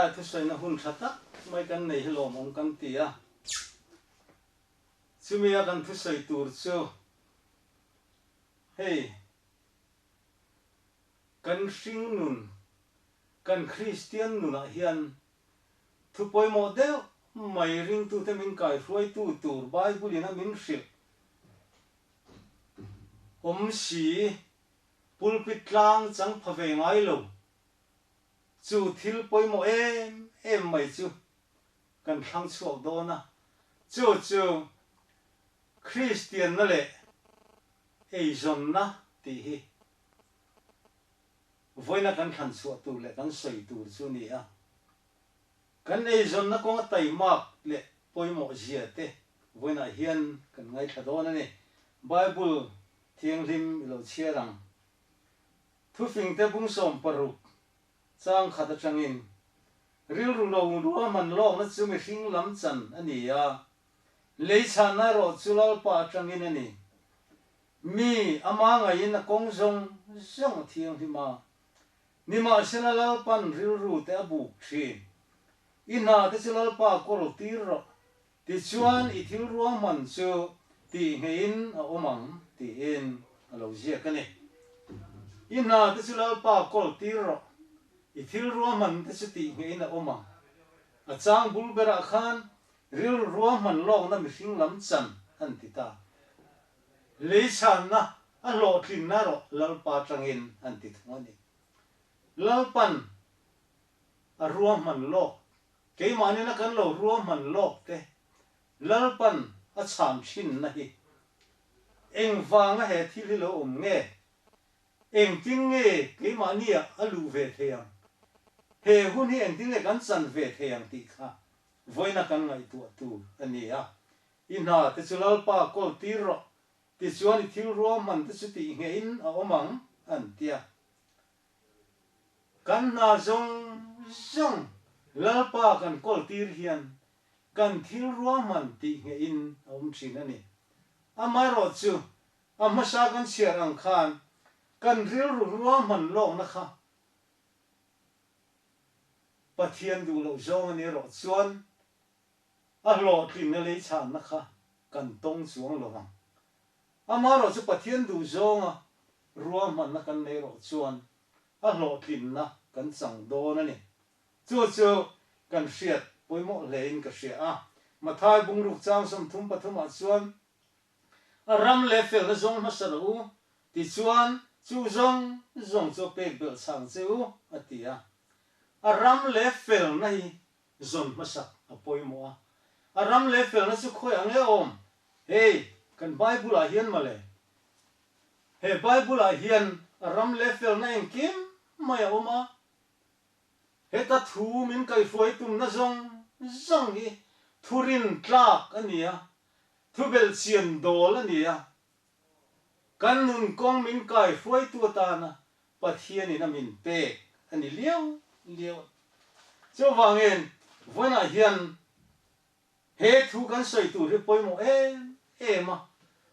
ta thu soi na hun thata mai kan nei hello mong kan tia chumia kan thu soi tur chu hey kan sing nun kan Christian nun a hian thu poi mo deu mai ring tu te min kai ruai tu tur Bible ina min hril si pulpit tlang chang phave ngai lo chu thil poi mo em mai chu kan thang chuak do na chu Christian na le ei zon na ti hi voina kan khan chuak tu le kan soi tu chu ni a kan ei zon na ko tai mak le poi mo zia te voina hian kan ngai thado na ni Bible thiang lim lo chiarang thu fing te bung som paru chang khata changin ril ru lo ru man lo na chu mi hing lam chan ani a lei chan na ro chulal pa changin ani mi ama ngai na kong zong zong thiang hi ma ni ma senalal pan ril ru te abu thri ina te chulal pa kol tir ro ti chuan I thil ruam man chu ti ngein a omang ti in alo zia ka ni ina te chulal pa kol tir ro I thil ruam man te chu ti ngein a omang a chang bul bera khan ril ruam man lo na mi hring lam chan an ti ta lei chan na a lo thin na ro lal pa tangin an ti thoni lal pan a ruam man lo ke mani na kan lo ruam man lo te lal pan a cham thin na hi eng wanga he thil hi lo nge eng tin nge ke mani a lu ve theang he hun hi eng tin le kan chan ve theang ti kha voina kan ngai tu ani a ina te chulal pa kol tir ro ti chuan I thil ruam man te chu ti nge in a omang an tia kan na zong lal pa kan kol tir hian kan thil ruam man ti nge in a thin ani amai ro chu amma sa kan siar ang khan kan ril ruam man lo na kha pathian du lo zong ani ro chuan a lo thin na lei chan na kha kan tong chuang lo wang ama ro chu pathian du zong a ruam man na kan nei ro chuan a lo thin na kan chang do na ni chu kan hriat poimo lein ka hria a mathai bung ruk chang som thum pathum a chuan a ram le fel na zong ma sa ro ti chuan chu zong chu pek bel chang cheu atia a ram le fel na hi zon ma sa a poimo a ram le fel na chu khoi ang e om hey kan Bible a hian ma le he Bible a hian a ram le fel na eng kim mai a oma he ta thu min kai foi tum na zong hi thurin tlak ania thubel chian dol ania kan nun kong min kai foi tu ta na pathian in a min pe ani liao cho wangin voina hian he thu kan soi tu ri poimo ema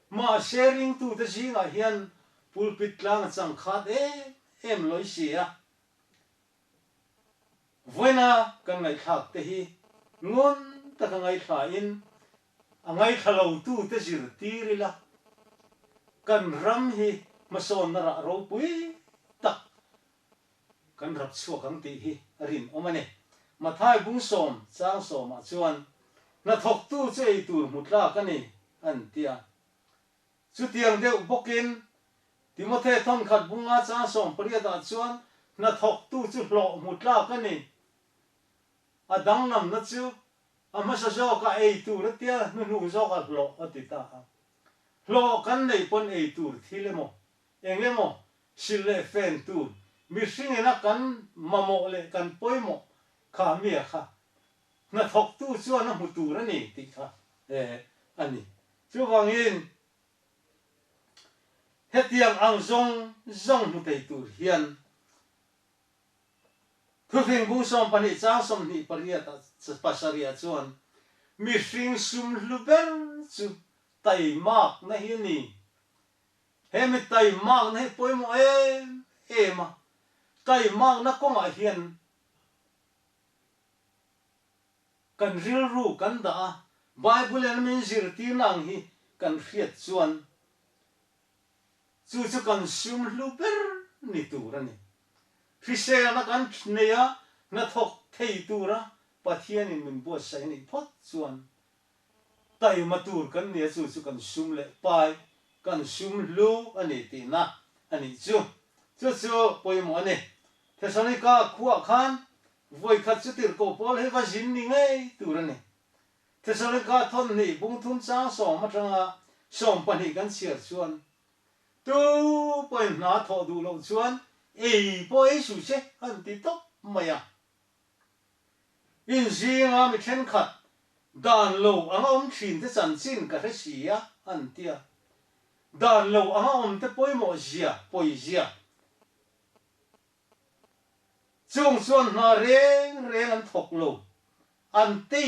ma sharing tu te jinga hian pulpit tlang chang khat em loi sia voina kan ngai thak te hi ngon ta ka ngai thla in angai thalo tu te zir tirila kan ram hi mason na ra ro pui tak kan rap chu kan ti hi rin omane mathai bung som chang som a chuan na thok tu chei tur mutla ka ni an tia chu tiang deuh bokin Timothy thon khat bunga chang som priya da chuan na thok tu chu hlo mutla ka ni adang nam na chu ama sa zo ka ei tu ra tia nu zo ka hlo atita hlo kan nei pon ei tur thilemo engemo sille fen tu mi singena kan mamo le kan poimo kha mi kha na thok tu chuan na mutu ra ni ti kha ani chu wangin hetiang ang zong mu te tur hian thufing bung som pani chang som ni paria ta pasaria chuan mi hring sum hluber chu tai mak na hi ni he mi tai mak na hi poimo ema tai mak na konga hian kan ril ru kan da Bible en min zir ti nang hi kan riat chuan chu kan sum lu ber ni tu ra ni Fisel na kan neya na thok thei tu ra pathian in min bo sai ni phot chuan tai matur kan ne chu kan sum le pai kan sum lu ani ti na ani chu poimo ani Thessalonica khuwa khan voi khat chu tir ko pol he va jin ni ngai tu ra ni Thessalonica thon ni bung thun chang som ma tanga som pani kan chiar chuan tu poin na tho du lo chuan poi su che an ti tok maya in zinga mi then khat dan lo anga thin te chan chin ka re sia an tia dan lo anga te poimo zia poi zia chung chuan na reng an thok lo an ti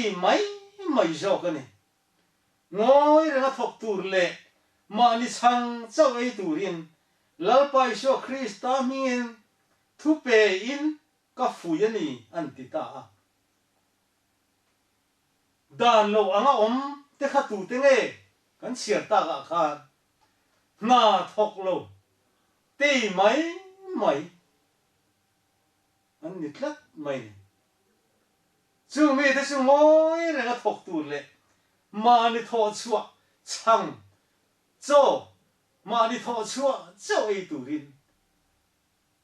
mai zo ka ni ngoi renga thok tur le ma ni chang chau ei turin lalpai so Krista min thu pe in ka fuyani an ti ta dan lo anga te khatu te nge kan chiar ta ga khan na thok lo ti mai an ni tlat mai chu mi te chu ngoi renga thok tur le ma ni tho chua chang cho ma ni tho chua cho ei turin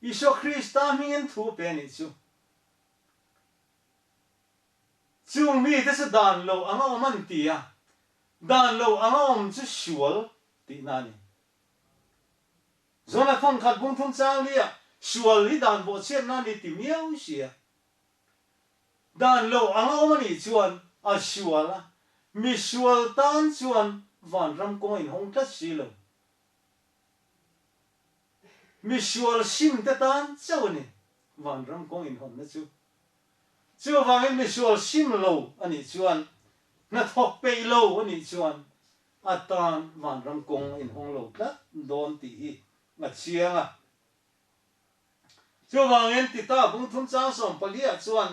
Iso Krista min thu pe ni chu mi te chu dan lo anga man ti a dan lo anga chu shual ti na ni zona thon khat bung thum chang lia shual hi dan bo chen na ni ti miau sia dan lo anga ni chuan a shuala mi shual tan chuan van ram ko in hong ta si lo mi shual sim te tan chau ni van ram ko in hong na chu wangin mi shual sim lo ani chuan na thok pe lo ani chuan atan van ram kong in hong lo tla don ti hi nga chianga chu wangin ti ta bung thum chang som palia chuan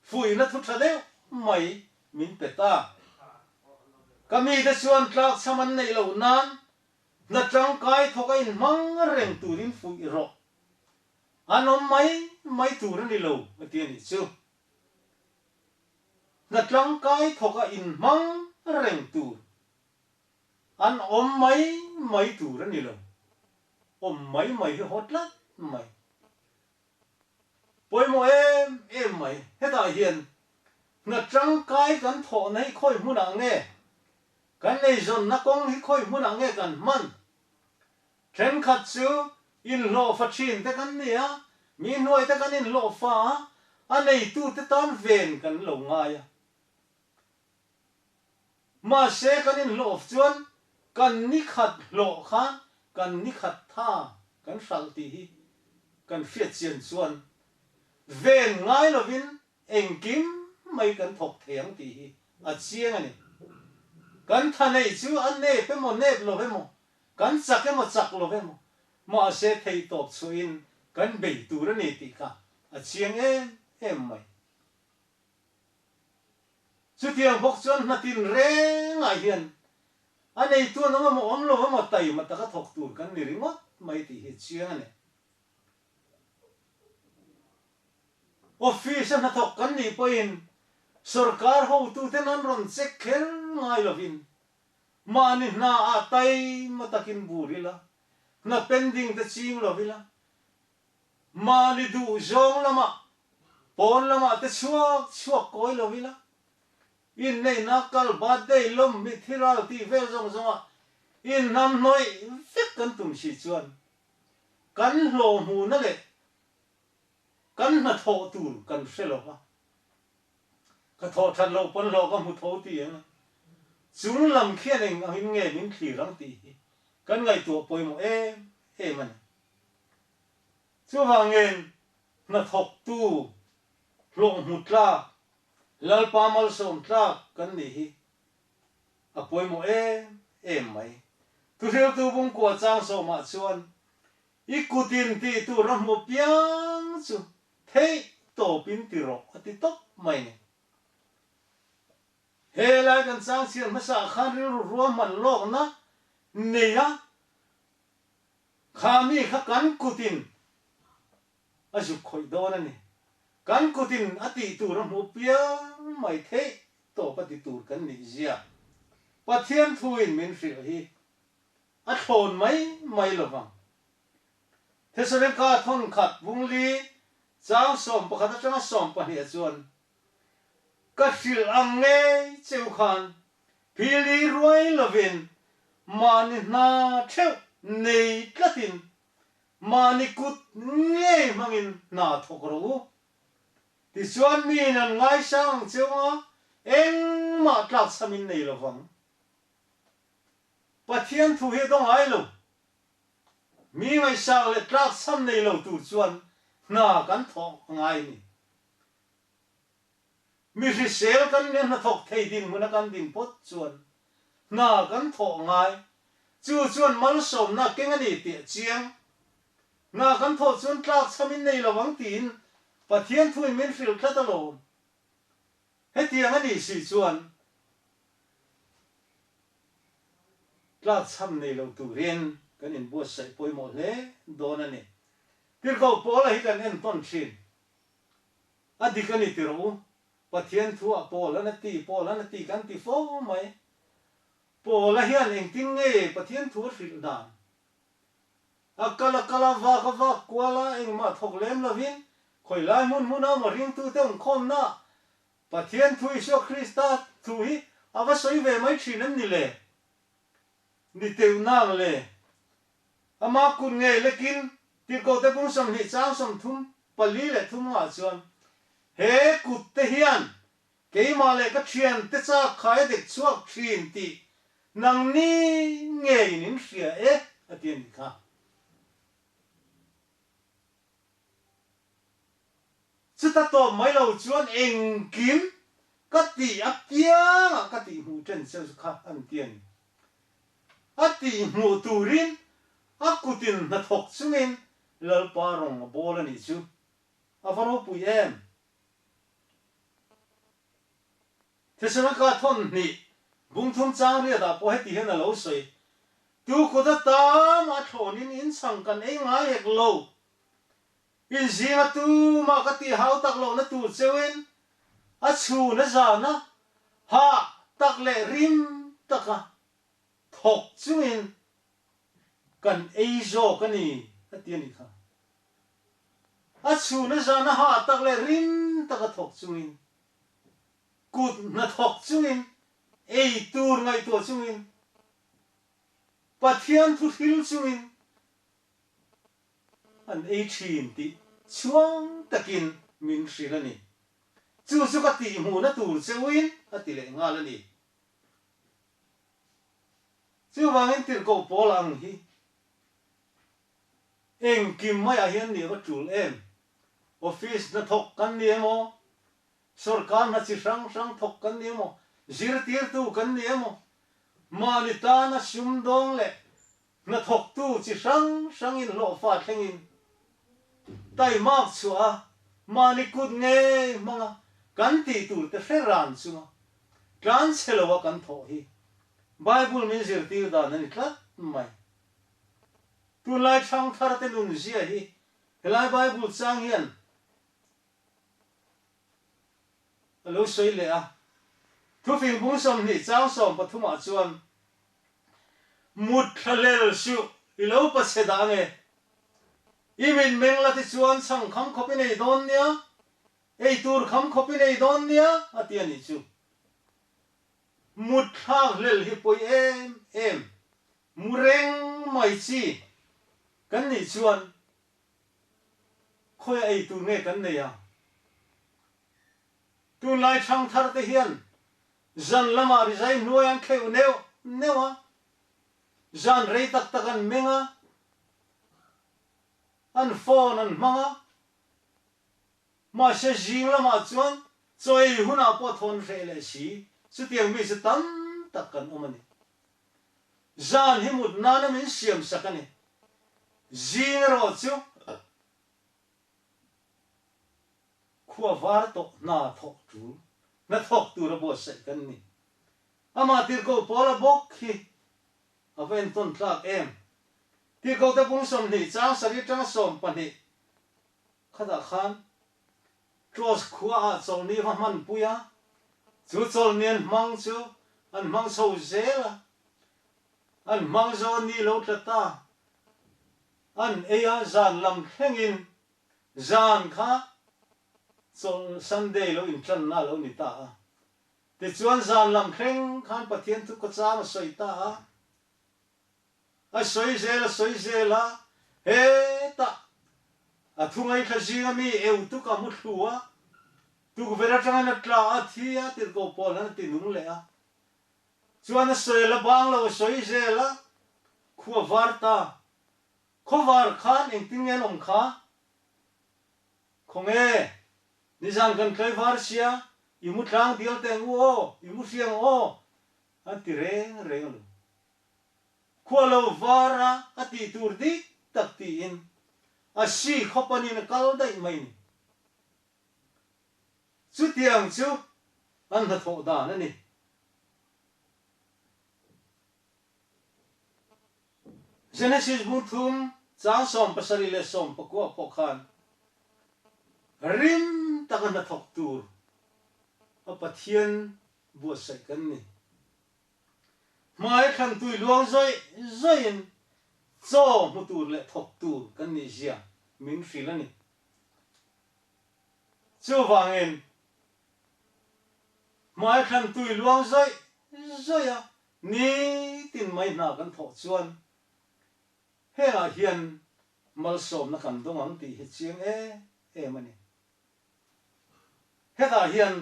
fui na thu thale mai min peta kami da chuan tlak saman nei lo nan na tang kai thoka in mang reng turin fui ro anom mai turin ni lo atian ni chu na tlang kai thoka in mang reng tu an mai tur ani lo mai hotla mai poimo em mai heta hian na tlang kai kan tho nei khoi huna nge kan nei zon na kong hi khoi huna nge kan man then khat chu in lo fa thin te kan nia mi noi te kan in lo fa anei tu te tan ven kan lo ngai ma se kan in lo chuan kan ni khat lo kha kan ni khat tha kan sal ti hi kan fiat chian chuan ven ngai lovin engkim mai kan thok theng ti hi a chiang ani kan thanei chu an ne pe mo ne lo ve mo kan chak mo chak lo ve mo ma se thei top chuin kan bei tur ani ti kha a chiang em mai chu tiang bok chuan na tin re ngai hian anei tu no mo om lo mo tai ma ta ka thok tur kan ni ringot mai ti hi chiang ani office na thok kan ni poin sarkar ho tu te nan ron check kher ngai lovin mani na atai matakin burila na pending te ching lovila mani du zong lama pon lama te chuak koi lovila in nei nakal birthday lom mi thiral ti vel zong zonga in nam noi vek kan tum si chuan kan lo mu na le kan na tho tur kan selo ka ka tho than lo pon lo ka mu tho ti ang chung lam khian eng a hin nge min thli rang ti kan ngai tu poimo man chu wangen na thok tu lo mu tla lal pamal som tla kan ni hi a poimo mai tu reu tu bung ko chang so ma chuan ikutin ti tu ram mo piang chu thei to pin ti ro ati tok mai ne he lai kan sang sian masa khan ri ru man lok na neya khami kha kan kutin asu khoi do na ni kan kutin ati tu ra mu pia mai the to pati tur kan ni zia pathian thuin min fil hi a thon mai lovang thesaren ka thon khat bungli chang som pakhat chang som pa hi chuan ka fil ang nge cheu khan phili ruai lovin mani na theu nei tlatin mani kut nge mangin na thokro ti chuan mi nan ngai sang chewa eng ma tlak samin nei lovang pathian thu hi dong ai lo mi ngai sang le tlak sam nei lo tu chuan na kan thok ngai ni mi ri sel kan ne na thok thei din mun kan din pot chuan na kan thok ngai chu chuan mal som na keng ani ti chiang na kan thok chuan tlak samin nei lovang tin pathian thu min fil thla ta lo hetiang ani si chuan tlak sam nei lo tu rian kan in bo sai poi mo le don ani tir ko pola hi kan en ton thin adi kan ni tiru pathian thu a pola na ti kan ti fo mai pola hian eng tin nge pathian thu fil dan akala va kwala eng ma thok lem lovin khoi lai mun ma ring tu te ong khom na pathian thu iso krista thu hi ava soi ve mai thin an ni le ni teu nang le ama kun nge lekin ti ko te pung sam ni chang som thum pali le thum nga chuan he kut te hian ke ma le ka thian te cha khai de chuak thin ti nang ni nge nin hria atien ni kha chuta to mai lo chuan eng kim ka ti apia ka ti hu chen se kha an tien ati mu turin akutin na thok chungin lal parong bol ani chu avaro pu em thesana ka thon ni bung thum chang ria da po heti hen lo soi tu ko da ta ma thonin in sang kan ei nga hek lo in zinga tu ma ka ti hau tak lo na tu chewin a chu na za na ha tak le rim taka thok chungin kan ei zo kani atiani kha a chu na za na ha tak le rim taka thok chungin kut na thok chungin ei tur ngai to chungin pathian thu thil chungin an ei thin ti chuang takin min hrilani chu ka ti mu na tur chewin atile nga lani chu wangin tir ko polang hi eng kim mai a hian ni wa tul em office na thok kan ni mo sarkar na chi sang thok kan ni mo zir tir tu kan ni mo manita na sum dong le na thok tu chi sang in lo fa thengin tai mak chua mani kut nge manga kan ti tu te feran chunga kan chelo kan tho hi bible min zir tir da nani tla mai tu lai chang thar te lun zia hi helai bible chang hian alo soi le a thu phing bung som ni chang som pathuma chuan mut thalel su ilo pa se da nge imin mengla ti chuan sang kham khopi nei don nia ei tur kham khopi nei don nia atiani chu mut thak lel hi poi em mureng mai chi kan ni chuan khoi ei tu nge kan nei ya tu lai thang thar te hian zan lama rizai nuang kheu newa zan rei tak takan menga an phone an manga ma se jing lama chuan choi huna po thon re le si chu tiang mi se tam takan omani zan himut nana min siam sakani jing ro chu khua var to na thok tu na thok tu ra bo sai kan ni ama tir ko pola bok hi aven ton tlak em tir ko te pung som ni chang sari chang som pani khada khan cross khua a chol ni va man puya chu chol nian mang chu an mang so zela an mang zo ni lo tata an eya zan lam hengin zan kha chol Sunday lo in tlan na lo ni ta ti chuan zan lam khreng khan pathian tu ko cha ma soi ta a soi zela he ta a thungai khajinga mi eu tu ka mu thua tu vera tanga na tla a thia tir ko pol na ti nung le a chuan a soi la bang lo soi zela khuwa varta khovar khan eng tingen om kha khonge ni jang kan khai var sia imu tlang dial teng o imu siang o a ti reng lo khuwa lo vara a ti tur di tak ti in a si khopani na kal dai mai ni chu tiang chu an na tho da na ni Genesis buthum chang som pasari le som pakwa pokhan rim takan na thok tur a pathian bu sai kan ni mai khan tui luang zoin zo mu tur le thok tur kan ni zia min filani chu wangin mai khan tui luang zoya ni tin mai na kan tho chuan he a hian mal som na kan dong ang ti hi chiang mani he ta hian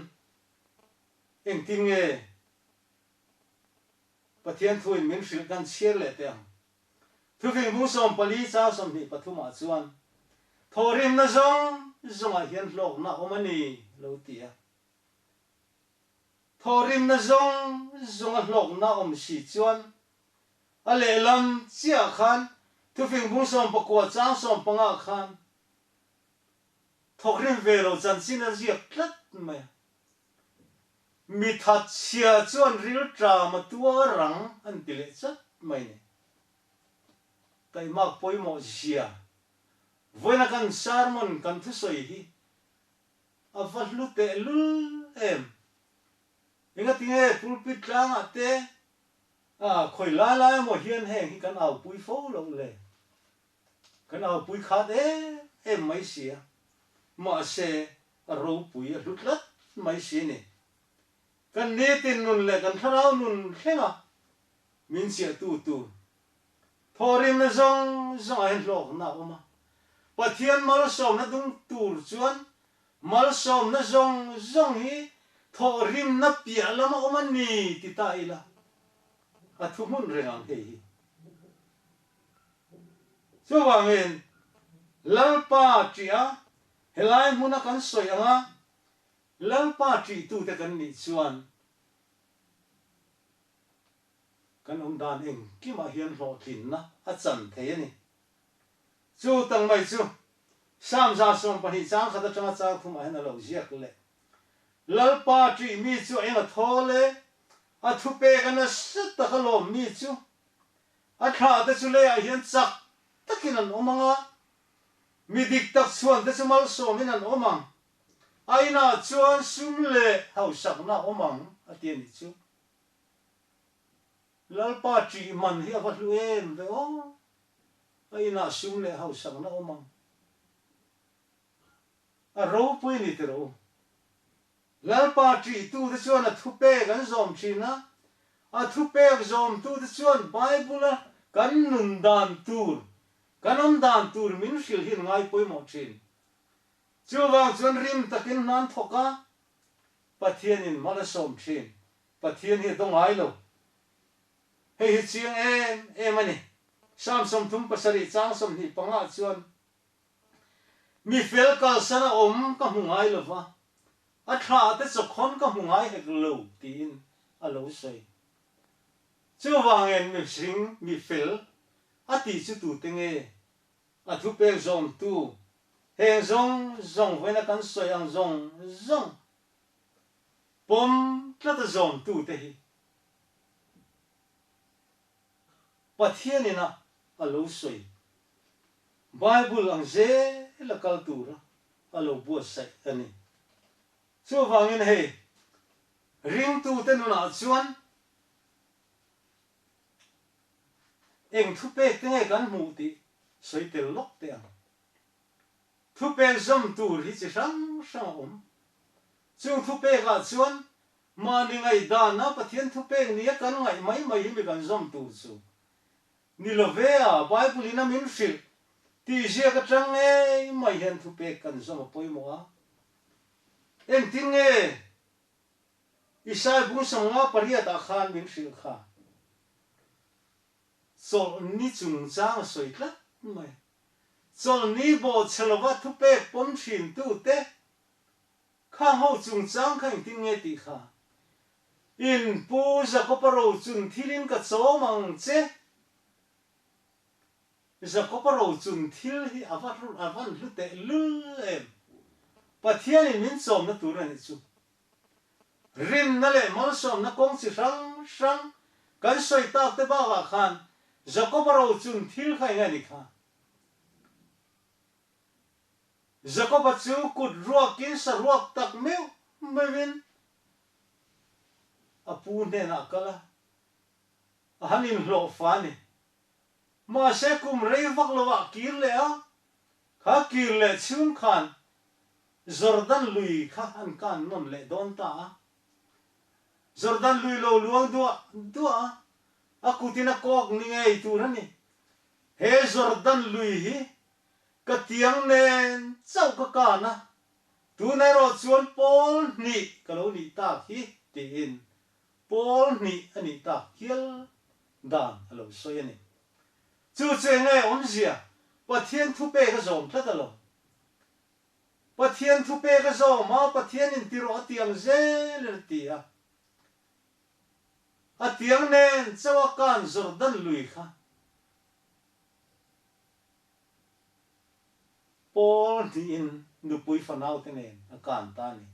eng ting pathian thuin min fil kan chiar le te thu fi mu som pali cha som ni pathuma chuan thorim na zong a hian lok na omani lo tia thorim na zong a lok na om si chuan a le lam chia khan thu fi mu som pakwa chang som panga khan thorim ve lo chan sin a ziak tlat mai mi that chia chuan ril tra ma tua rang an tile chat mai ne tai mak poi mo zia voina kan sarmon kan thu soi hi avlu te lul em inga tinge pulpit tlang ate khoi la mo hian heng hi kan au pui fo lo le kan au pui khat em mai sia ma se ro pui a lutlat mai si ni kan ne tin nun le kan tharau nun khenga min sia tu thorim na zong a hen lok na oma pathian mal som na dung tur chuan mal som na zong hi thorim na pia lama oma ni ti ta ila a thu mun rengang he hi so wangin lalpa chia helai muna kan soi anga lalpa tri tu te kan ni chuan kan dan eng ki ma hian lo thin na a chan the ni chu tang mai chu sam za som pani chang khata changa chang thum a na lo ziak le lalpa tri mi chu eng a thole a thu pe kan a sit ta khalom mi chu a kha te chu le a hian chak takin an omanga mi dik tak chuan te chu mal som in an omang aina chuan sum le hau sak na omang atien ni chu lalpa tri man hi avat lu em ve o aina sum le hau sak na omang a ro pui ni te ro lalpa tri tu te chuan a thu pe kan zom thina a thu pe zom tu te chuan bible kan nun dan tur kanom dan tur min fil hin ngai poi mo thin chu wang chuan rim takin nan thoka pathian in mala som thin pathian hi dong ai lo hei hi chiang em ani sam som thum pasari chang som hi panga chuan mi fel kal sana om ka hungai lo wa a tha te chokhon ka hungai hek lo tin a lo sei chu wang en mi sing mi fel a ti chu tu tenge a thu pe zom tu he zong voina kan soi ang zong pom tla ta zom tu te hi pathian ina alo soi Bible ang ze la kaltura alo buat sai ani chu wangin he ring tu tenuna chuan eng thu pe te kan mu ti soi tel lok te ang thu pe zom tur hi chi sang sang chung thu pe ga chuan ma ni ngai da na pathian thu pe ni kan ngai mai mi kan zom tu chu ni lo ve a Bible ina min fil ti zia ka tang e mai hen thu pe kan zom poi mo a eng ting e isai bu sang nga paria ta khan min fil kha so ni chung chang soi tla mai so ni bo chelawa thu pe pom thin tu te khang ho chung chang khang ting e ti kha in pu za ko paro chun thilin ka chaw mang che za ko paro chun thil hi avan lu te lu em pathian in min som na tur ani chu rin na le mal som na kong chi sang kan soi tak te ba ga khan za ko paro chun thil khai nga ni kha za ko pa chu kut ruak kin sa ruak tak meu mevin apu ne na kala hanin lo fani ma se kum rei vak lawa kir le a kha kir le chun khan Jordan lui kha an kan non le don ta Jordan lui lo luang dua akutina kok ni ngai tu rani he Jordan lui hi ka tiang nen chau ka kana tu ne ro chuan pol ni ka lo ni ta hi tin pol ni ani ta hial dan alo soi ani chu che nge om zia pathian thu pe ka zom thla ta lo pathian thu pe ka zom ma pathian in tiro atiang zel ti a tiang nen chawa kan Jordan lui kha Paul ni in nu pui fanau te nen akan ta ni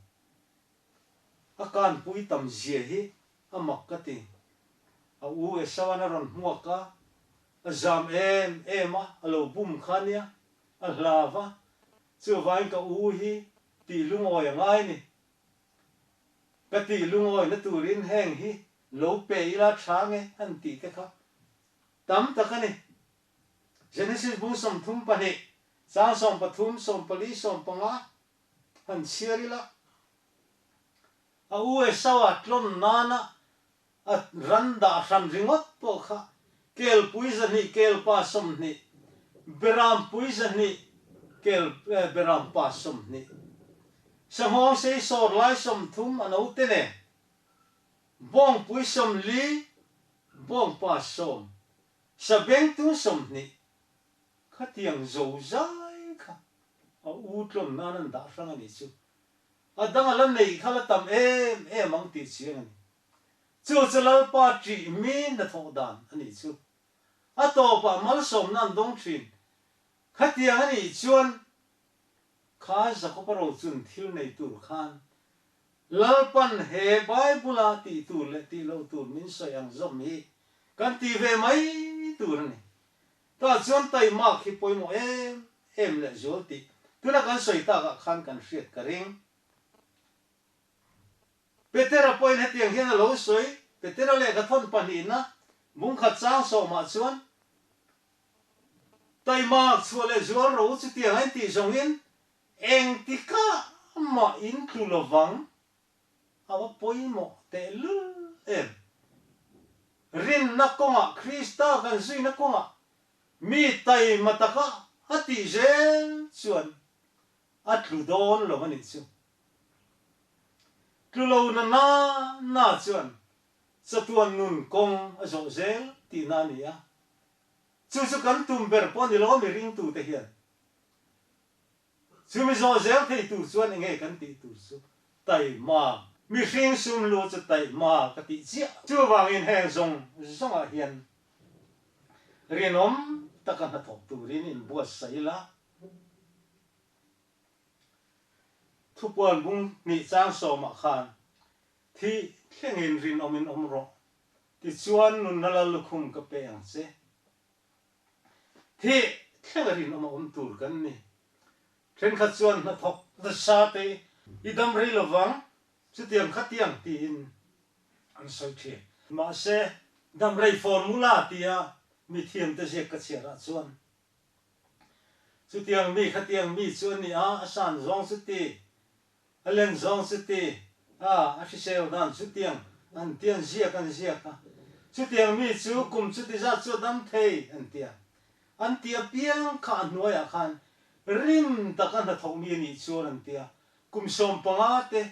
akan pui tam zia hi amak ka ti a u e sawana ron muaka a zam ema alo bum khania a hlava chu vai ka u hi ti lungoi ngai ni ka ti lungoi na turin heng hi lo pe ila thange an ti ka kha tam takani Genesis bu som thum pa ni sa som pathum som pali som panga han chiarila a u e sawa tlom nana a randa ram ringot po kha kel puiza ni kel pa som ni beram puiza ni kel beram pa som ni samong se sor lai som thum ano te ne bong pui som li bong pa som sabeng tu som ni khatiang zo zai kha a utlom nanan da sang ani chu adang alam nei khala tam em ang ti chiang ani chu chalal pa tri mi na tho dan ani chu a to pa mal som nan dong thin khatiang ani chuan kha za ko paro chun thil nei tur khan lalpan he Bible ti tur le ti lo tur min sayang zom hi kan ti ve mai tur ni ta chuan tai ma khi poi mo em le zol ti tuna kan soi ta ka khan kan hriat ka ring petera poi he tiang hian lo soi petera le ka thon pani na mung khat chang so ma chuan tai ma chu le zol ro chu tiang ai ti zong in eng ti ka ma in tu lovang awa poi mo te lu em rin na konga Krista kan zui na konga mi tai mataka ati zel chuan atlu don lo mani chu tlulo na chuan chatuan nun kong azo zel ti na ni a chu kan tumber pon ni lo mi ring tu te hian chu mi zo zel thei tu chuan nge kan ti tu chu tai ma mi hring sum lu chu tai ma ka ti chia chu wangin heng zong a hian rinom takan ha thok turin in buat saila thupuan bung ni chang so ma khan thi thlengin rin omin omro ti chuan nun nala lukhum ka pe ang che thì khéo rin ông tur kan ni trên khát chuan na thọc na sa te idam rei lovang chu tiang khát tiang tin an soi the ma se dam rei formula tia mi thiam te je ka chera chuan chu tiang mi khát tiang mi chuan ni a san zong chu ti alen zong chu ti a si seo dan chu tiang an tiang zia kan zia ka chu tiang mi chu kum chu ti za chu dam thei an tia piang kha nuaya khan rim takan na thong mi ni chuan an tia kum som panga te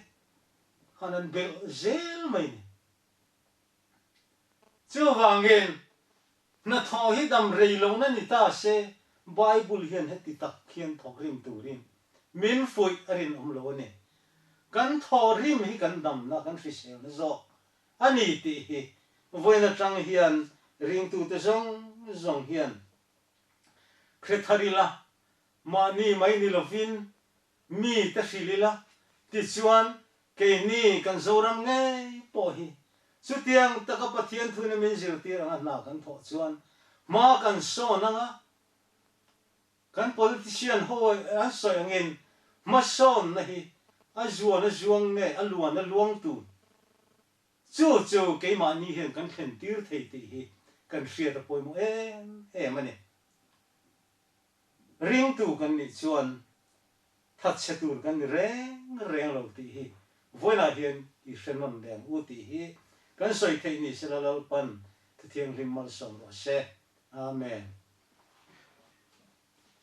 khan an bel zel mai ni chu wangin na tho hi dam rei lo na ni ta se bible hian heti tak khian thok rim turin min fui arin lo ne kan tho rim hi kan dam na kan fisel na zo ani ti hi voina tang hian ring tu te zong hian kretharila mani mai ni lovin mi ta filila ti chuan ke ni kan zoram nge po hi chutiang taka pathian thuna min zir tir anga na kan tho chuan ma kan so nanga kan politician hoi a soi angin ma son na hi a zuang ne a luang tu chu ke ma ni hen kan khen tir thei ti hi kan hria ta poi mo mane ring tu kan ni chuan that se tur kan reng lo ti hi voina hian i hrenon deng u ti hi kan soi thei ni sela lo pan thiang rim mal som ro se amen